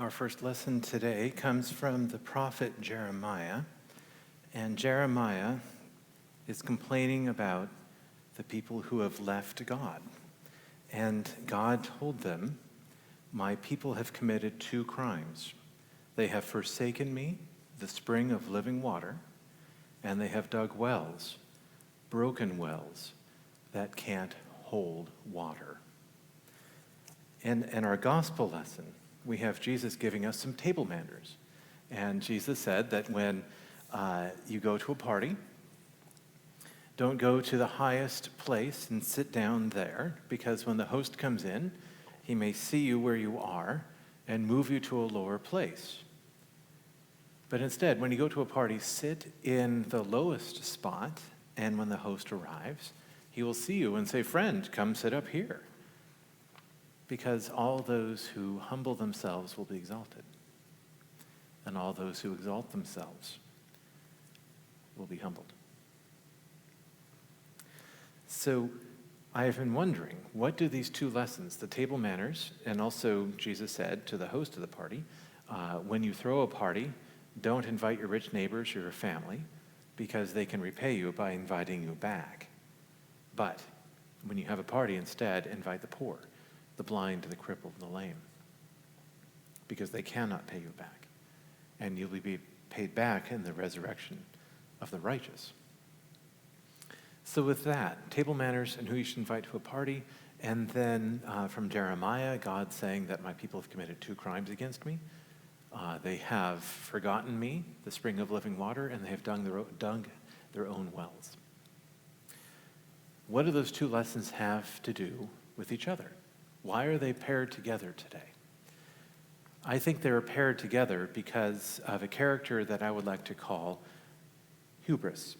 Our first lesson today comes from the prophet Jeremiah, and Jeremiah is complaining about the people who have left God. And God told them, "My people have committed two crimes. They have forsaken me, the spring of living water, and they have dug wells, broken wells that can't hold water." And in our gospel lesson, we have Jesus giving us some table manners. And Jesus said that when you go to a party, don't go to the highest place and sit down there, because when the host comes in, he may see you where you are and move you to a lower place. But instead, when you go to a party, sit in the lowest spot, and when the host arrives, he will see you and say, "Friend, come sit up here." Because all those who humble themselves will be exalted, and all those who exalt themselves will be humbled. So I have been wondering, what do these two lessons, the table manners, and also Jesus said to the host of the party, when you throw a party, don't invite your rich neighbors or your family, because they can repay you by inviting you back. But when you have a party, instead, invite the poor, the blind, the crippled, and the lame, because they cannot pay you back, and you'll be paid back in the resurrection of the righteous. So with that, table manners and who you should invite to a party, and then from Jeremiah, God saying that my people have committed two crimes against me. They have forgotten me, the spring of living water, and they have dug their own wells. What do those two lessons have to do with each other? Why are they paired together today? I think they're paired together because of a character that I would like to call hubris.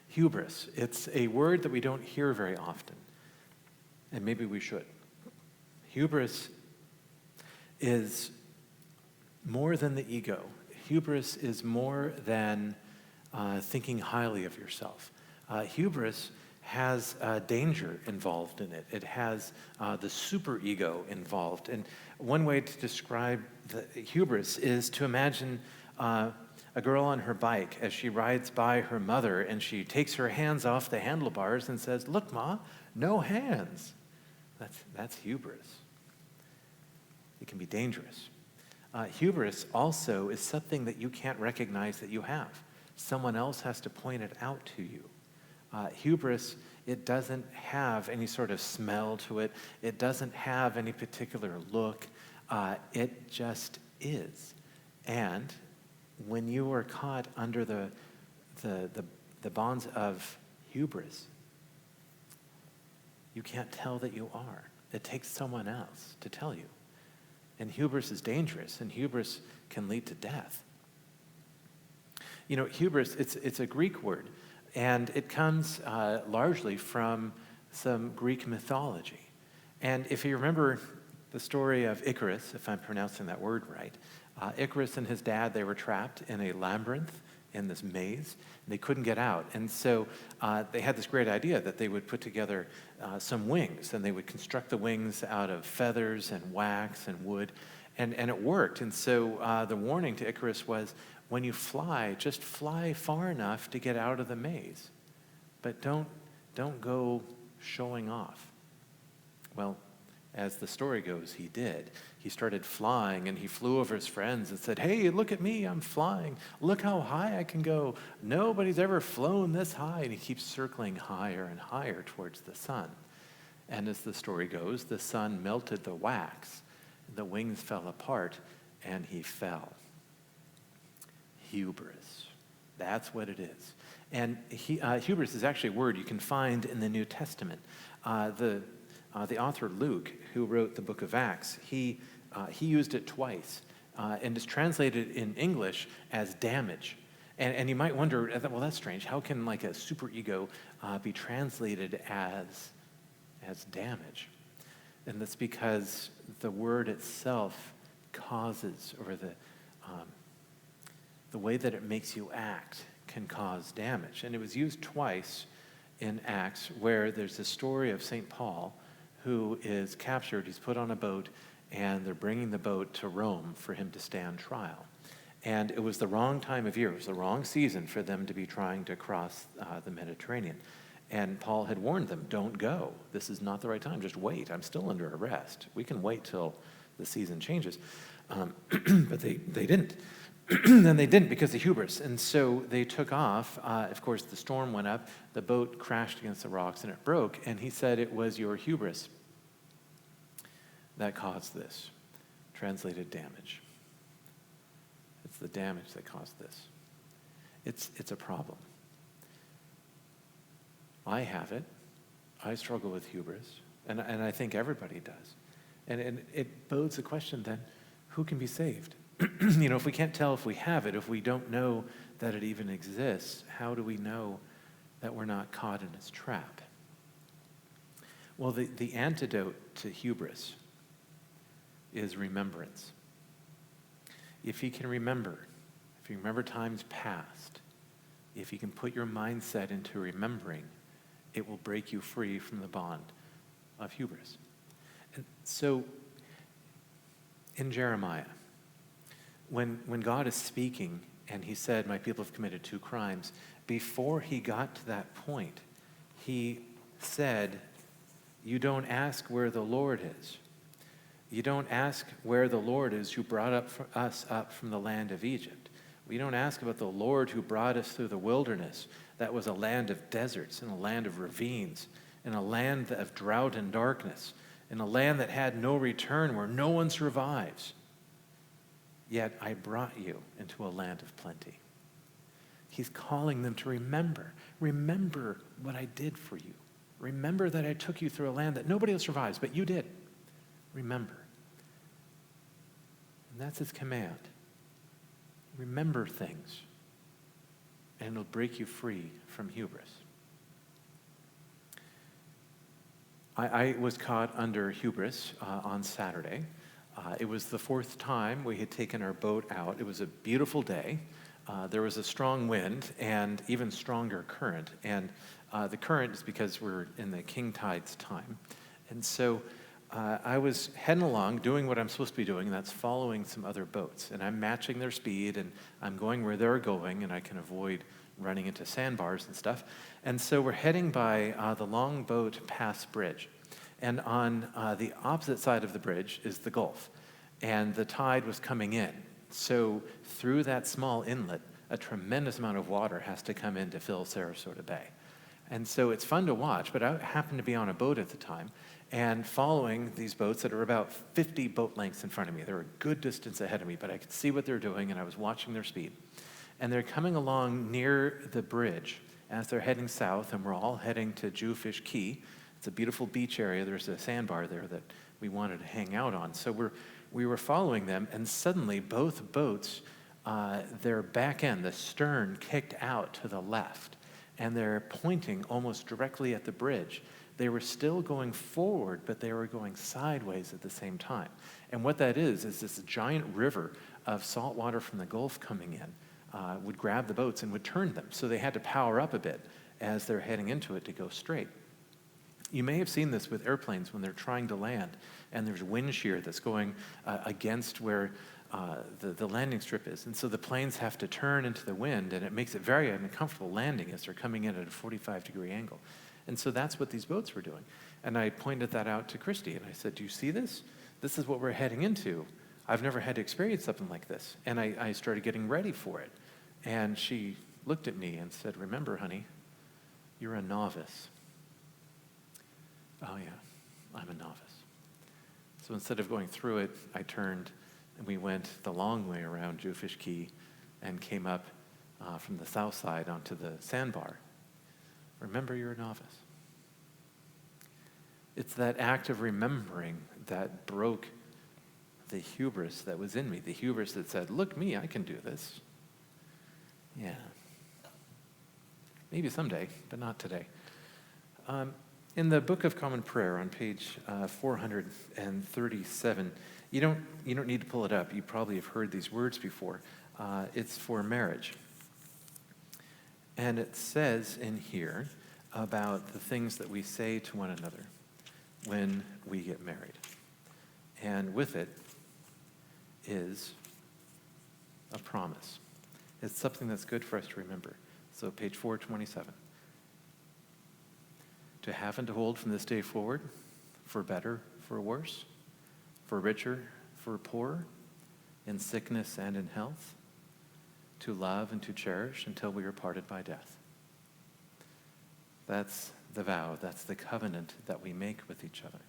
Hubris, it's a word that we don't hear very often, and maybe we should. Hubris is more than the ego. Hubris is more than thinking highly of yourself. Hubris has danger involved in it. It has the superego involved. And one way to describe the hubris is to imagine a girl on her bike as she rides by her mother, and she takes her hands off the handlebars and says, "Look, Ma, no hands." That's hubris. It can be dangerous. Hubris also is something that you can't recognize that you have. Someone else has to point it out to you. Hubris, it doesn't have any sort of smell to it. It doesn't have any particular look. It just is. And when you are caught under the bonds of hubris, you can't tell that you are. It takes someone else to tell you. And hubris is dangerous, and hubris can lead to death. You know, hubris, it's a Greek word. And it comes largely from some Greek mythology. And if you remember the story of Icarus, if I'm pronouncing that word right, Icarus and his dad, they were trapped in a labyrinth, in this maze, and they couldn't get out. And so they had this great idea that they would put together some wings, and they would construct the wings out of feathers and wax and wood, and it worked. And so the warning to Icarus was, when you fly, just fly far enough to get out of the maze, but don't go showing off. Well, as the story goes, he did. He started flying, and he flew over his friends and said, "Hey, look at me, I'm flying. Look how high I can go. Nobody's ever flown this high." And he keeps circling higher and higher towards the sun. And as the story goes, the sun melted the wax, the wings fell apart, and he fell. Hubris. That's what it is. And hubris is actually a word you can find in the New Testament. The author Luke, who wrote the book of Acts, he used it twice, and it's translated in English as damage. And you might wonder, well, that's strange. How can like a superego be translated as damage? And that's because the word itself causes, or the way that it makes you act can cause damage. And it was used twice in Acts, where there's the story of St. Paul, who is captured. He's put on a boat, and they're bringing the boat to Rome for him to stand trial. And it was the wrong time of year. It was the wrong season for them to be trying to cross the Mediterranean. And Paul had warned them, don't go. This is not the right time. Just wait. I'm still under arrest. We can wait till the season changes. But they didn't. And they didn't because of hubris. And so they took off. Of course, the storm went up. The boat crashed against the rocks and it broke. And he said it was your hubris that caused this. Translated damage. It's the damage that caused this. It's a problem. I have it. I struggle with hubris. And I think everybody does. And it bodes the question then, who can be saved? If we can't tell if we have it, if we don't know that it even exists, how do we know that we're not caught in its trap? Well, the antidote to hubris is remembrance. If you can remember, if you remember times past, if you can put your mindset into remembering, it will break you free from the bond of hubris. And so, in Jeremiah, when God is speaking and he said, my people have committed 2 crimes, before he got to that point, he said, you don't ask where the Lord is. You don't ask where the Lord is who brought us up from the land of Egypt. We don't ask about the Lord who brought us through the wilderness. That was a land of deserts and a land of ravines and a land of drought and darkness and a land that had no return where no one survives. Yet I brought you into a land of plenty. He's calling them to remember. Remember what I did for you. Remember that I took you through a land that nobody else survives, but you did. Remember. And that's his command. Remember things, and it'll break you free from hubris. I was caught under hubris on Saturday. It was the 4th time we had taken our boat out. It was a beautiful day. There was a strong wind and even stronger current. And the current is because we're in the king tides time. And so I was heading along, doing what I'm supposed to be doing, and that's following some other boats. And I'm matching their speed, and I'm going where they're going, and I can avoid running into sandbars and stuff. And so we're heading by the Longboat Pass Bridge. And on the opposite side of the bridge is the Gulf. And the tide was coming in. So through that small inlet, a tremendous amount of water has to come in to fill Sarasota Bay. And so it's fun to watch, but I happened to be on a boat at the time and following these boats that are about 50 boat lengths in front of me. They were a good distance ahead of me, but I could see what they're doing, and I was watching their speed. And they're coming along near the bridge as they're heading south, and we're all heading to Jewfish Key. It's a beautiful beach area. There's a sandbar there that we wanted to hang out on. So we were following them, and suddenly both boats, their back end, the stern, kicked out to the left, and they're pointing almost directly at the bridge. They were still going forward, but they were going sideways at the same time. And what that is this giant river of salt water from the Gulf coming in would grab the boats and would turn them. So they had to power up a bit as they're heading into it to go straight. You may have seen this with airplanes when they're trying to land, and there's wind shear that's going against where the landing strip is. And so the planes have to turn into the wind, and it makes it very uncomfortable landing as they're coming in at a 45-degree angle. And so that's what these boats were doing. And I pointed that out to Christy, and I said, do you see this? This is what we're heading into. I've never had to experience something like this. And I started getting ready for it. And she looked at me and said, remember, honey, you're a novice. Oh, yeah, I'm a novice. So instead of going through it, I turned, and we went the long way around Jewfish Key and came up from the south side onto the sandbar. Remember, you're a novice. It's that act of remembering that broke the hubris that was in me, the hubris that said, look, me, I can do this. Yeah. Maybe someday, but not today. In the Book of Common Prayer on page 437, you don't need to pull it up. You probably have heard these words before. It's for marriage. And it says in here about the things that we say to one another when we get married. And with it is a promise. It's something that's good for us to remember. So page 427. To have and to hold from this day forward, for better, for worse, for richer, for poorer, in sickness and in health, to love and to cherish until we are parted by death. That's the vow, that's the covenant that we make with each other.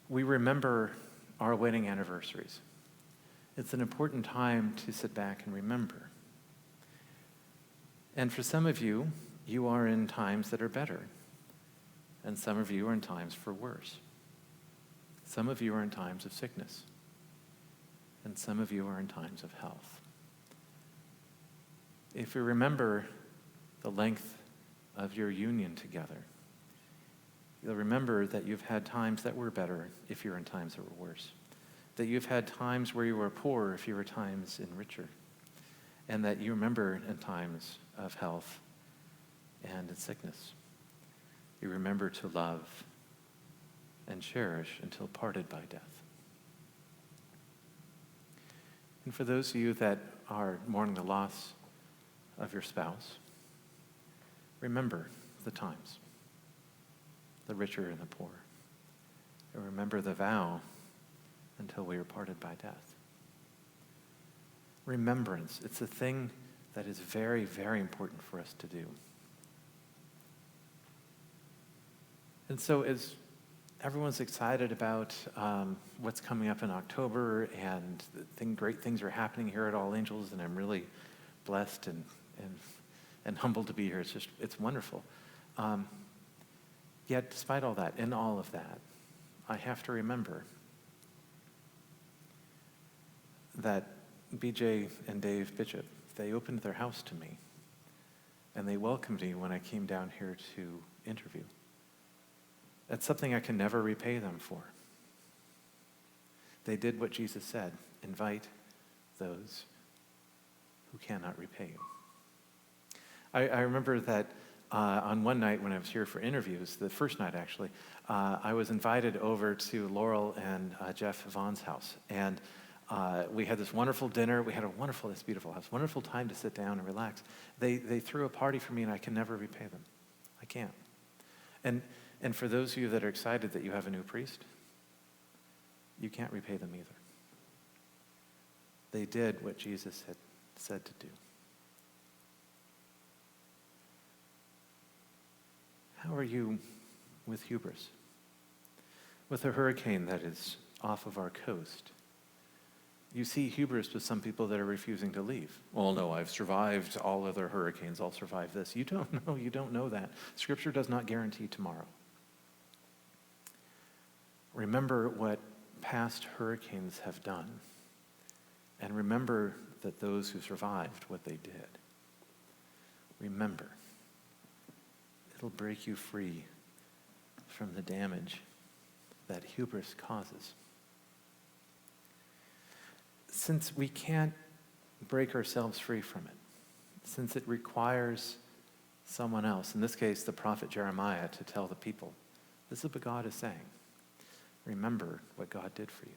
We remember our wedding anniversaries. It's an important time to sit back and remember. And for some of you, you are in times that are better. And some of you are in times for worse. Some of you are in times of sickness. And some of you are in times of health. If you remember the length of your union together, you'll remember that you've had times that were better if you're in times that were worse. That you've had times where you were poor if you were times in richer. And that you remember in times of health and in sickness. You remember to love and cherish until parted by death. And for those of you that are mourning the loss of your spouse, remember the times, the richer and the poor. And remember the vow until we are parted by death. Remembrance, it's a thing that is very, very important for us to do. And so as everyone's excited about what's coming up in October, and great things are happening here at All Angels, and I'm really blessed and humbled to be here. It's wonderful. Yet, despite all that, in all of that, I have to remember that BJ and Dave Bishop, they opened their house to me, and they welcomed me when I came down here to interview. That's something I can never repay them for. They did what Jesus said, invite those who cannot repay you. I remember that on one night when I was here for interviews, the first night actually, I was invited over to Laurel and Jeff Vaughn's house. And we had this wonderful dinner. We had this beautiful house, wonderful time to sit down and relax. They threw a party for me, and I can never repay them. I can't. And for those of you that are excited that you have a new priest, you can't repay them either. They did what Jesus had said to do. How are you with hubris? With a hurricane that is off of our coast? You see hubris with some people that are refusing to leave. Well, no, I've survived all other hurricanes. I'll survive this. You don't know that. Scripture does not guarantee tomorrow. Remember what past hurricanes have done. And remember that those who survived what they did. Remember. It'll break you free from the damage that hubris causes. Since we can't break ourselves free from it, since it requires someone else, in this case the prophet Jeremiah, to tell the people, this is what God is saying. Remember what God did for you.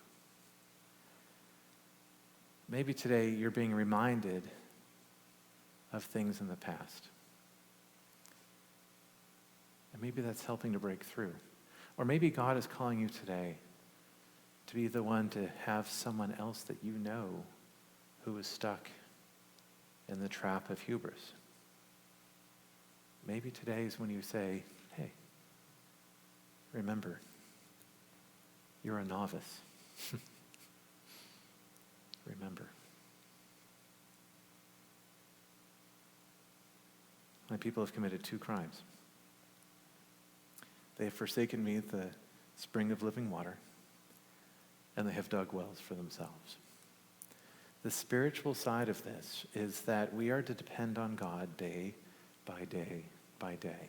Maybe today you're being reminded of things in the past. And maybe that's helping to break through. Or maybe God is calling you today to be the one to have someone else that you know who is stuck in the trap of hubris. Maybe today is when you say, hey, remember, you're a novice. Remember. My people have committed 2 crimes. They have forsaken me, the spring of living water, and they have dug wells for themselves. The spiritual side of this is that we are to depend on God day by day by day.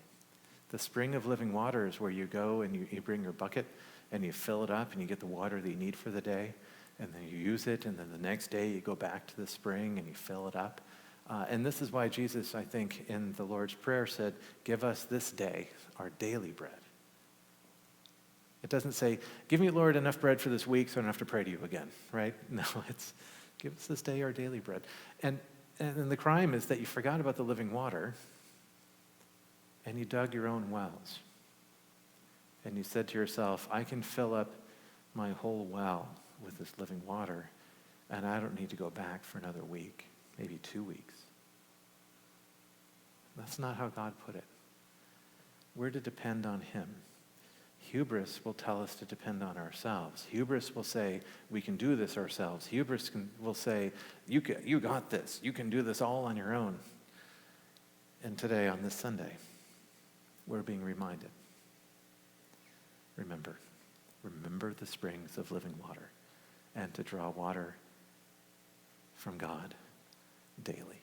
The spring of living water is where you go and you bring your bucket and you fill it up and you get the water that you need for the day, and then you use it, and then the next day you go back to the spring and you fill it up. And this is why Jesus, I think, in the Lord's Prayer said, give us this day our daily bread. It doesn't say, give me, Lord, enough bread for this week so I don't have to pray to you again, right? No, it's give us this day our daily bread. And the crime is that you forgot about the living water and you dug your own wells. And you said to yourself, I can fill up my whole well with this living water, and I don't need to go back for another week, maybe 2 weeks. That's not how God put it. We're to depend on him. Hubris will tell us to depend on ourselves. Hubris will say, we can do this ourselves. Hubris will say, you got this. You can do this all on your own. And today, on this Sunday, we're being reminded. Remember the springs of living water and to draw water from God daily.